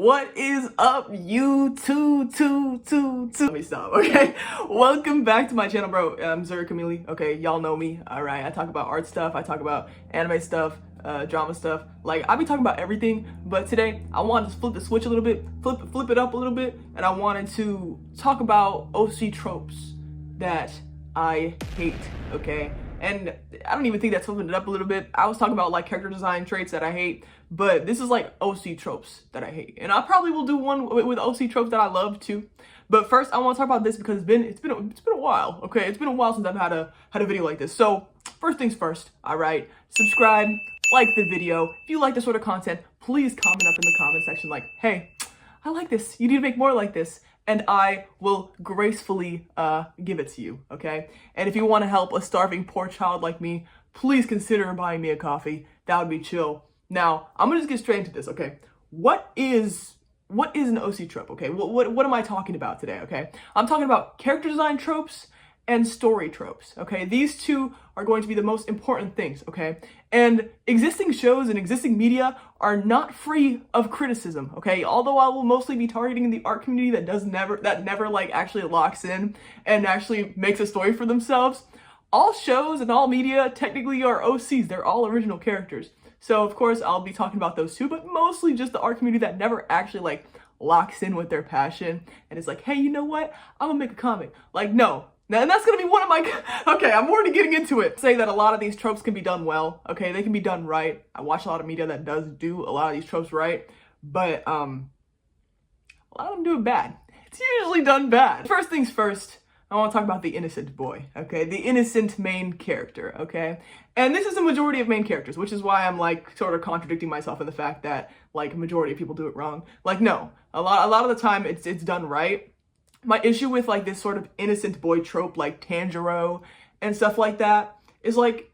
What is up, YouTube? Let me stop, okay? Welcome back to my channel, bro. I'm Zuri Kamili, okay? Y'all know me, all right? I talk about art stuff, I talk about anime stuff, drama stuff. Like, I be talking about everything, but today I wanted to flip the switch a little bit, flip it up a little bit, and I wanted to talk about OC tropes that I hate, okay? And I don't even think that's flipping it up a little bit. I was talking about like character design traits that I hate, but this is like OC tropes that I hate. And I probably will do one with OC tropes that I love too. But first I want to talk about this because it's been a while, okay? It's been a while since I've had a video like this. So first things first, all right? Subscribe, like the video. If you like this sort of content, please comment up in the comment section like, hey, I like this. You need to make more like this. And I will gracefully give it to you, okay? And if you want to help a starving poor child like me, please consider buying me a coffee. That would be chill. Now, I'm gonna just get straight into this, okay? What is an OC trope, okay? What am I talking about today, okay? I'm talking about character design tropes and story tropes, okay? These two are going to be the most important things, okay? And existing shows and existing media are not free of criticism, okay? Although I will mostly be targeting the art community that never like actually locks in and actually makes a story for themselves. All shows and all media technically are OCs. They're all original characters. So of course I'll be talking about those too, but mostly just the art community that never actually like locks in with their passion and it's like, hey, you know what? I'm gonna make a comic. Like, no. And that's gonna be one of my, okay, I'm already getting into it. Say that a lot of these tropes can be done well, okay? They can be done right. I watch a lot of media that does do a lot of these tropes right, but a lot of them do it bad. It's usually done bad. First things first, I want to talk about the innocent boy, okay? The innocent main character, okay? And this is the majority of main characters, which is why I'm like sort of contradicting myself in the fact that like majority of people do it wrong. Like, no, a lot of the time it's done right. My issue with like this sort of innocent boy trope like Tanjiro and stuff like that is like, it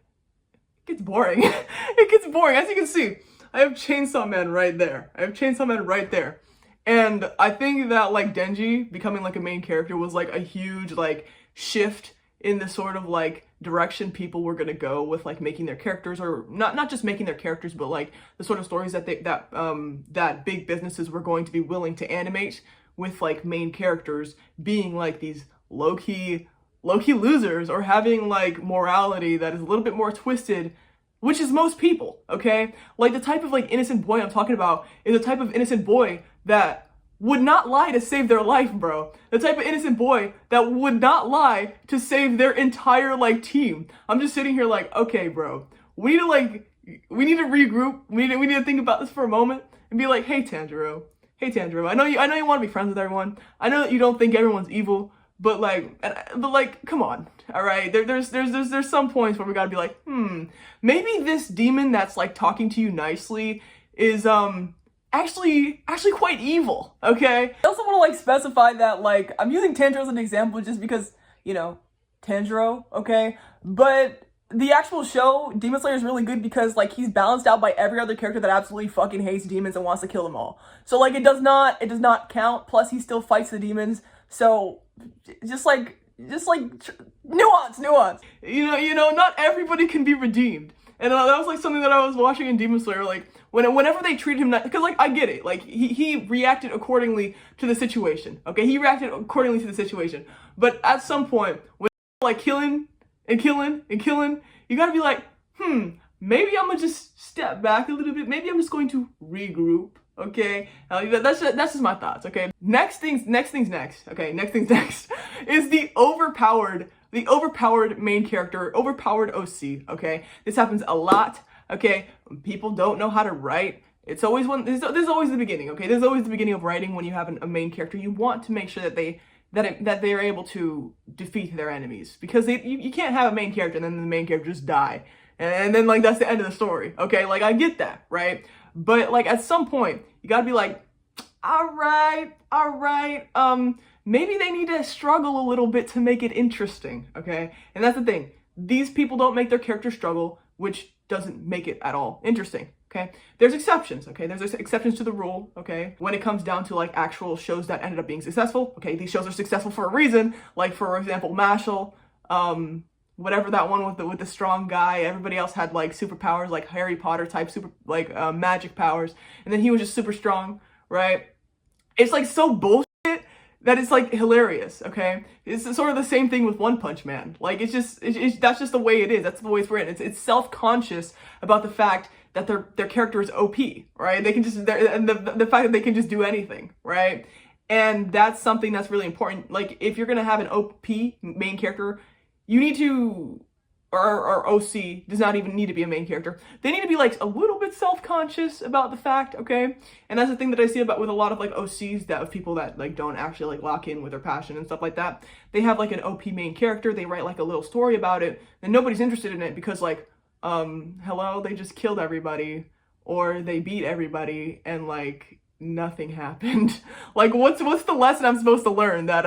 gets boring. It gets boring. As you can see, I have Chainsaw Man right there. And I think that like Denji becoming like a main character was like a huge like shift in the sort of like direction people were gonna go with like making their characters, or not just making their characters, but like the sort of stories that that big businesses were going to be willing to animate with like main characters being like these low-key losers or having like morality that is a little bit more twisted, which is most people, okay? Like the type of like innocent boy I'm talking about is a type of innocent boy that would not lie to save their life, bro. The type of innocent boy that would not lie to save their entire like team. I'm just sitting here like, okay, bro, we need to regroup. We need to think about this for a moment and be like, hey Tanjiro, I know you want to be friends with everyone. I know that you don't think everyone's evil, but like, come on, all right? There's some points where we gotta be like, maybe this demon that's like talking to you nicely is actually quite evil, okay? I also want to like specify that like I'm using Tanjiro as an example just because, you know, Tanjiro, okay? But the actual show, Demon Slayer, is really good because like he's balanced out by every other character that absolutely fucking hates demons and wants to kill them all. So like it does not count. Plus he still fights the demons. So just like nuance. You know, not everybody can be redeemed. And that was like something that I was watching in Demon Slayer, like whenever they treated him, because like I get it, like he reacted accordingly to the situation. Okay, he reacted accordingly to the situation. But at some point, when like killing, you gotta be like, maybe I'm gonna just step back a little bit. Maybe I'm just going to regroup. Okay, that's just my thoughts. Okay, next things next. Okay, next things next is the overpowered main character, overpowered OC. Okay, this happens a lot. Okay, when people don't know how to write. It's always this is always the beginning. Okay, this is always the beginning of writing when you have a main character. You want to make sure that they are able to defeat their enemies, because you can't have a main character and then the main character just die and then like that's the end of the story. Okay, like I get that, right? But like at some point you gotta be like, all right, maybe they need to struggle a little bit to make it interesting, okay? And that's the thing, these people don't make their character struggle, which doesn't make it at all interesting. Okay, there's exceptions, okay? There's exceptions to the rule, okay? When it comes down to like actual shows that ended up being successful, okay? These shows are successful for a reason, like for example, Mashal, whatever that one with the strong guy. Everybody else had like superpowers, like Harry Potter type magic powers, and then he was just super strong, right? It's like so bullshit that it's like hilarious, okay? It's sort of the same thing with One Punch Man. Like that's just the way it is. That's the way it's written. It's self-conscious about the fact that their character is OP, right? They can just and the fact that they can just do anything, right? And that's something that's really important. Like if you're gonna have an OP main character, you need to, or OC does not even need to be a main character. They need to be like a little bit self-conscious about the fact, okay? And that's the thing that I see about with a lot of like OCs, that of people that like don't actually like lock in with their passion and stuff like that. They have like an OP main character, they write like a little story about it, and nobody's interested in it because like, hello, they just killed everybody, or they beat everybody, and like nothing happened. Like what's the lesson I'm supposed to learn? That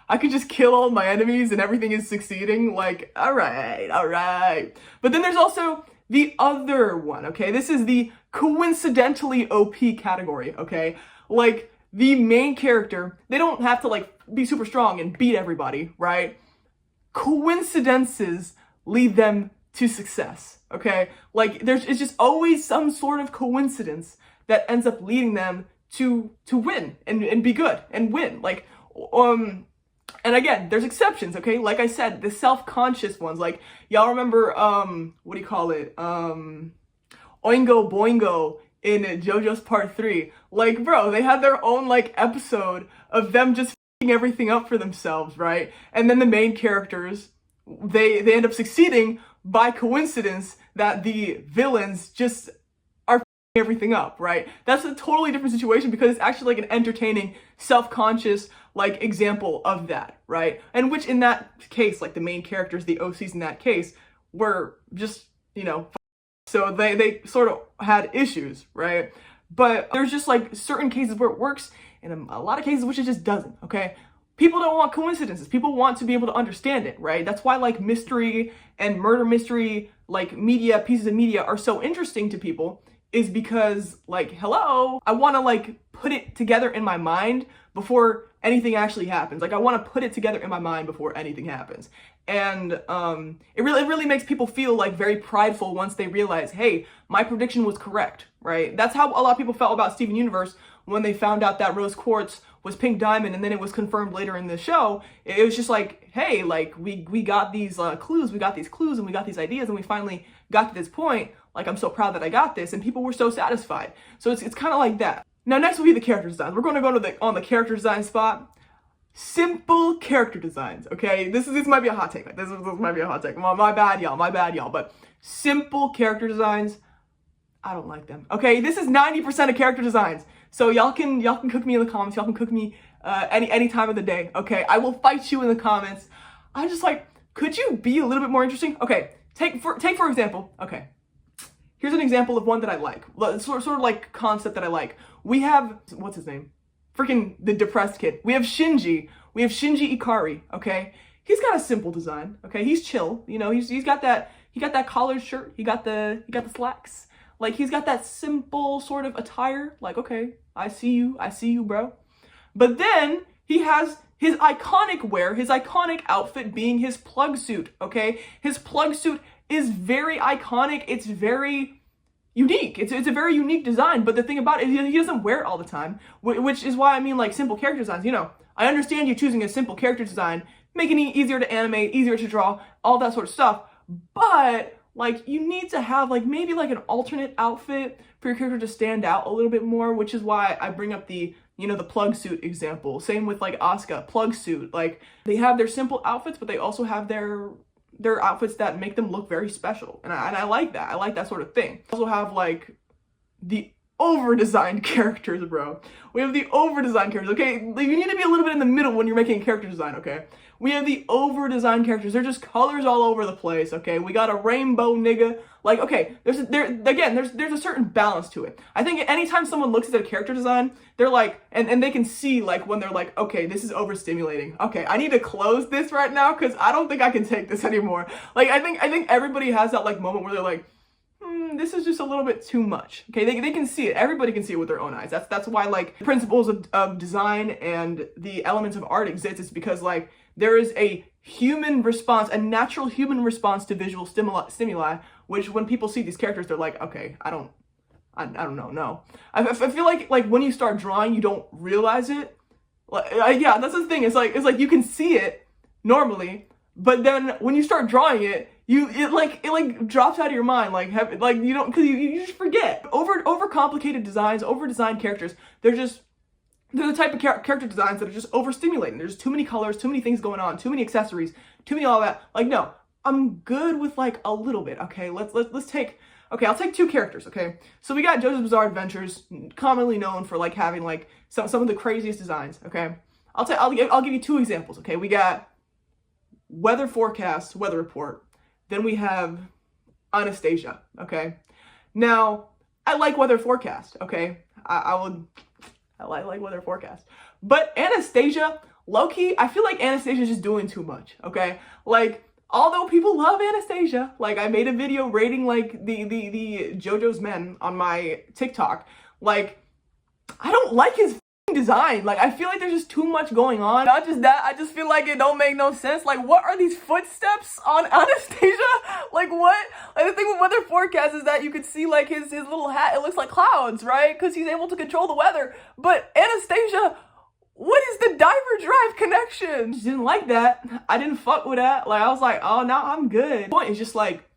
I could just kill all my enemies and everything is succeeding? Like, all right. But then there's also the other one, okay? This is the coincidentally OP category, okay? Like the main character, they don't have to like be super strong and beat everybody, right? Coincidences lead them to success, okay? Like it's just always some sort of coincidence that ends up leading them to win and be good and win. Like and again, there's exceptions, okay? Like I said, the self-conscious ones, like y'all remember what do you call it? Oingo Boingo in JoJo's Part 3. Like, bro, they had their own like episode of them just f***ing everything up for themselves, right? And then the main characters, they end up succeeding by coincidence that the villains just are f***ing everything up, right? That's a totally different situation because it's actually like an entertaining, self-conscious like example of that, right? And which in that case, like the main characters, the OCs in that case, were just, you know, so they sort of had issues, right? But there's just like certain cases where it works and a lot of cases which it just doesn't, okay? People don't want coincidences. People want to be able to understand it, right? That's why like mystery and murder mystery, like media, pieces of media are so interesting to people, is because like, hello, I want to like put it together in my mind before anything actually happens. Like I want to put it together in my mind before anything happens. And it really makes people feel like very prideful once they realize, hey, my prediction was correct, right? That's how a lot of people felt about Steven Universe when they found out that Rose Quartz was Pink Diamond, and then it was confirmed later in the show. It was just like, hey, like we got these clues, we got these clues, and we got these ideas, and we finally got to this point. Like I'm so proud that I got this, and people were so satisfied. So it's kind of like that. Now next will be the character designs. We're going to go to on the character design spot. Simple character designs, okay? This might be a hot take. This might be a hot take. My bad, y'all. But simple character designs, I don't like them. Okay, this is 90% of character designs. So y'all can cook me in the comments. Y'all can cook me any time of the day. Okay, I will fight you in the comments. I'm just like, could you be a little bit more interesting? Okay, take for example. Okay, here's an example of one that I like. Sort of like concept that I like. We have, what's his name? Freaking the depressed kid. We have Shinji Ikari, okay? He's got a simple design, okay? He's chill, you know, he got that collared shirt, he got the slacks. Like he's got that simple sort of attire, like, okay, I see you, bro. But then he has his iconic wear, his iconic outfit being his plug suit, okay? His plug suit is very iconic, it's very unique. It's a very unique design, but the thing about it, he doesn't wear it all the time, which is why I mean like simple character designs. You know, I understand you choosing a simple character design, making it easier to animate, easier to draw, all that sort of stuff, but like you need to have like maybe like an alternate outfit for your character to stand out a little bit more, which is why I bring up the, you know, the plug suit example. Same with like Asuka, plug suit. Like they have their simple outfits, but they also have their outfits that make them look very special. And I like that. I like that sort of thing. Also have like the over-designed characters, bro. We have the over-designed characters, okay? You need to be a little bit in the middle when you're making a character design, okay? We have the over-designed characters. They're just colors all over the place, okay? We got a rainbow nigga. Like, okay, there's a certain balance to it. I think anytime someone looks at their character design, they're like, and they can see like when they're like, okay, this is overstimulating. Okay, I need to close this right now because I don't think I can take this anymore. Like, I think everybody has that like moment where they're like, this is just a little bit too much. Okay, they can see it. Everybody can see it with their own eyes. That's why like the principles of design and the elements of art exist. It's because like there is a human response, a natural human response to visual stimuli, which when people see these characters, they're like, okay, I don't I don't know, no. I feel like when you start drawing, you don't realize it. Like, yeah, that's the thing. It's like you can see it normally, but then when you start drawing it, it drops out of your mind, like you don't, because you just forget. Over complicated designs, over designed characters, they're the type of character designs that are just overstimulating. There's too many colors, too many things going on, too many accessories, too many all that. Like, no, I'm good with like a little bit. Okay, let's take. Okay, I'll take 2 characters, okay? So we got JoJo's Bizarre Adventures, commonly known for like having like some of the craziest designs, okay? I'll give you 2 examples, okay? We got weather forecast, weather report. Then we have Anastasia, okay? Now, I like weather forecast, okay? I like weather forecast. But Anastasia, low-key, I feel like Anastasia's just doing too much, okay? Like, although people love Anastasia, like I made a video rating like the JoJo's men on my TikTok, like I don't like his design. Like I feel like there's just too much going on. Not just that, I just feel like it don't make no sense. Like what are these footsteps on Anastasia? Like what? Like the thing with weather forecast is that you could see like his little hat, it looks like clouds, right? Because he's able to control the weather. But Anastasia, what is the diver drive connection? Just didn't like that. I didn't fuck with that. Like I was like, oh, now I'm good. The point is just like,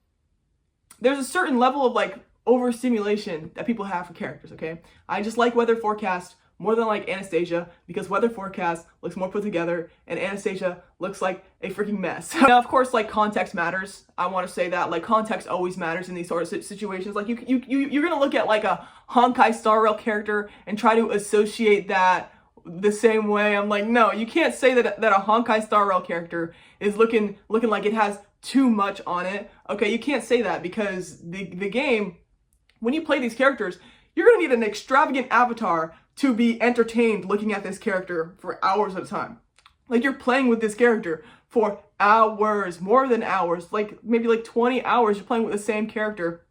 there's a certain level of like overstimulation that people have for characters, okay? I just like weather forecast more than like Anastasia because weather forecast looks more put together and Anastasia looks like a freaking mess. Now, of course, like context matters. I want to say that like context always matters in these sort of situations. Like you're gonna look at like a Honkai Star Rail character and try to associate that the same way. I'm like, no, you can't say that a Honkai Star Rail character is looking like it has too much on it. Okay, you can't say that because the game, when you play these characters, you're gonna need an extravagant avatar to be entertained looking at this character for hours at a time. Like you're playing with this character for hours, more than hours, like maybe like 20 hours. You're playing with the same character,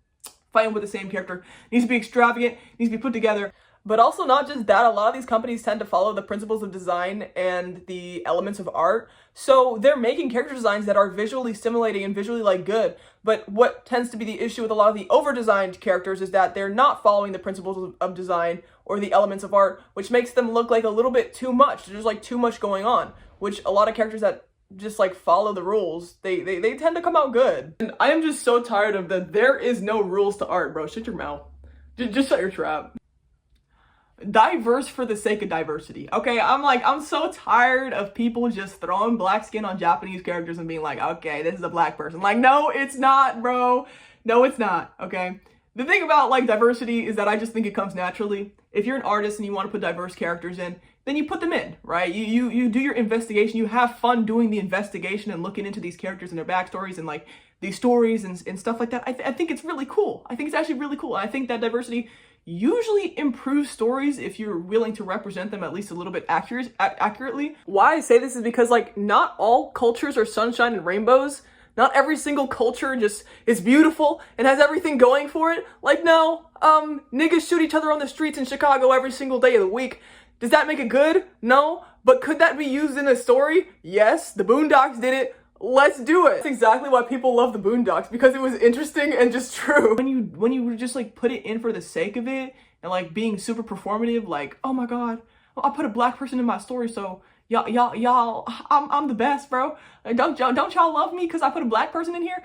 fighting with the same character. It needs to be extravagant, needs to be put together. But also not just that, a lot of these companies tend to follow the principles of design and the elements of art. So they're making character designs that are visually stimulating and visually like good. But what tends to be the issue with a lot of the over-designed characters is that they're not following the principles of design or the elements of art, which makes them look like a little bit too much. There's like too much going on, which a lot of characters that just like follow the rules, they tend to come out good. And I am just so tired of the there is no rules to art, bro. Shut your mouth. Just shut your trap. Diverse for the sake of diversity. Okay, I'm so tired of people just throwing black skin on Japanese characters and being like, okay, this is a black person. Like, no, it's not, bro. No, it's not, okay? The thing about like diversity is that I just think it comes naturally. If you're an artist and you want to put diverse characters in, then you put them in, right? You do your investigation, you have fun doing the investigation and looking into these characters and their backstories and like these stories and stuff like that. I think it's really cool. I think it's actually really cool. I think that diversity usually improves stories if you're willing to represent them at least a little bit accurately. Why I say this is because like not all cultures are sunshine and rainbows. Not every single culture just is beautiful and has everything going for it. Like no, niggas shoot each other on the streets in Chicago every single day of the week. Does that make it good? No. But could that be used in a story? Yes. The Boondocks did it. Let's do it. That's exactly why people love the Boondocks, because it was interesting and just true. When you just like put it in for the sake of it and like being super performative, like, oh my god, I put a black person in my story, so y'all, I'm the best, bro. Don't y'all love me because I put a black person in here?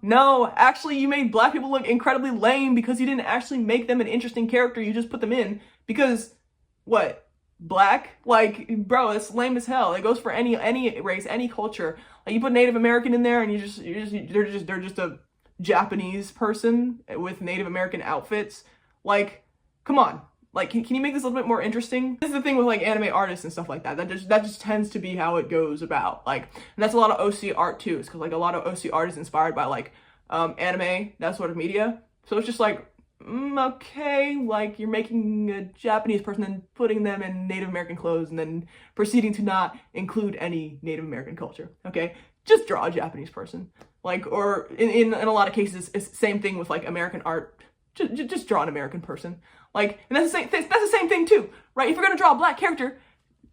No, actually you made black people look incredibly lame because you didn't actually make them an interesting character. You just put them in because what? Black? Like, bro, that's lame as hell. It goes for any race, any culture. Like you put Native American in there and they're just a Japanese person with Native American outfits. Like, come on. Like, can you make this a little bit more interesting? This is the thing with like anime artists and stuff like that. That just tends to be how it goes about. Like, and that's a lot of OC art too. It's because like a lot of OC art is inspired by like anime, that sort of media. So it's just like, okay, like you're making a Japanese person and putting them in Native American clothes and then proceeding to not include any Native American culture, okay? Just draw a Japanese person. Like, or in a lot of cases, it's the same thing with like American art. Just draw an American person. Like, and that's the same thing too, right? If you're gonna draw a black character,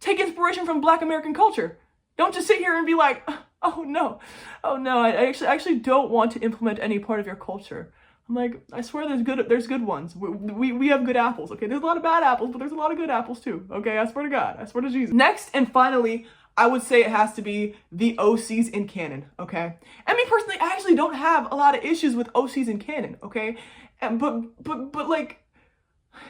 take inspiration from Black American culture. Don't just sit here and be like, oh no, I actually don't want to implement any part of your culture. I'm like, I swear there's good ones. We have good apples, okay? There's a lot of bad apples, but there's a lot of good apples too, okay? I swear to God, I swear to Jesus. Next and finally, I would say it has to be the OCs in canon, okay? And me personally, I actually don't have a lot of issues with OCs in canon, okay? And but like,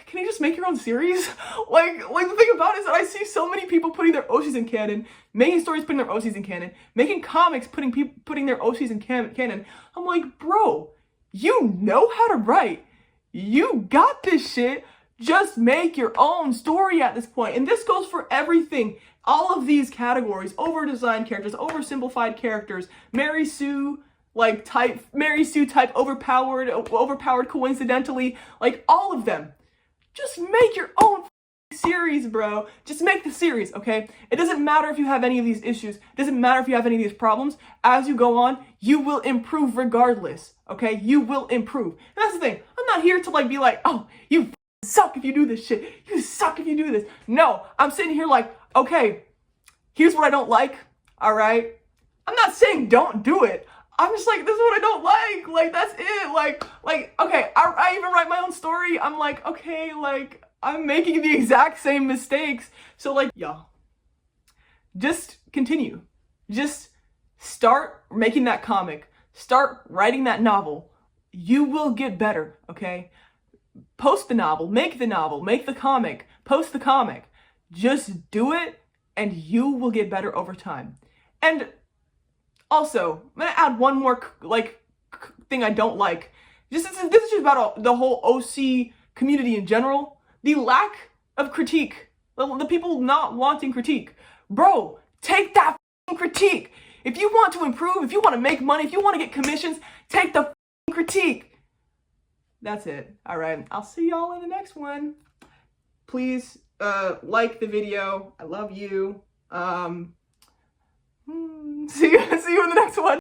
can you just make your own series? Like the thing about it is that I see so many people putting their OCs in canon, making stories putting their OCs in canon, making comics putting their OCs in canon. I'm like, bro, you know how to write. You got this shit. Just make your own story at this point. And this goes for everything. All of these categories, overdesigned characters, oversimplified characters, Mary Sue type, overpowered coincidentally, like all of them. Just make your own series, bro. Just make the series, okay? It doesn't matter if you have any of these issues. It doesn't matter if you have any of these problems. As you go on, you will improve regardless, okay? You will improve. And that's the thing. I'm not here to be like, oh, you suck if you do this shit. You suck if you do this. No, I'm sitting here like, okay, here's what I don't like, all right? I'm not saying don't do it. I'm just like, this is what I don't like. Like, that's it. Like, okay, I even write my own story. I'm like, okay, I'm making the exact same mistakes. So y'all, just continue. Just start making that comic. Start writing that novel. You will get better, okay? Post the novel, make the comic, post the comic. Just do it and you will get better over time. And also, I'm gonna add one more thing I don't like. This is just about the whole OC community in general. The lack of critique. The people not wanting critique. Bro, take that critique. If you want to improve, if you want to make money, if you want to get commissions, take the critique. That's it. All right. I'll see y'all in the next one. Please like the video. I love you. See you in the next one.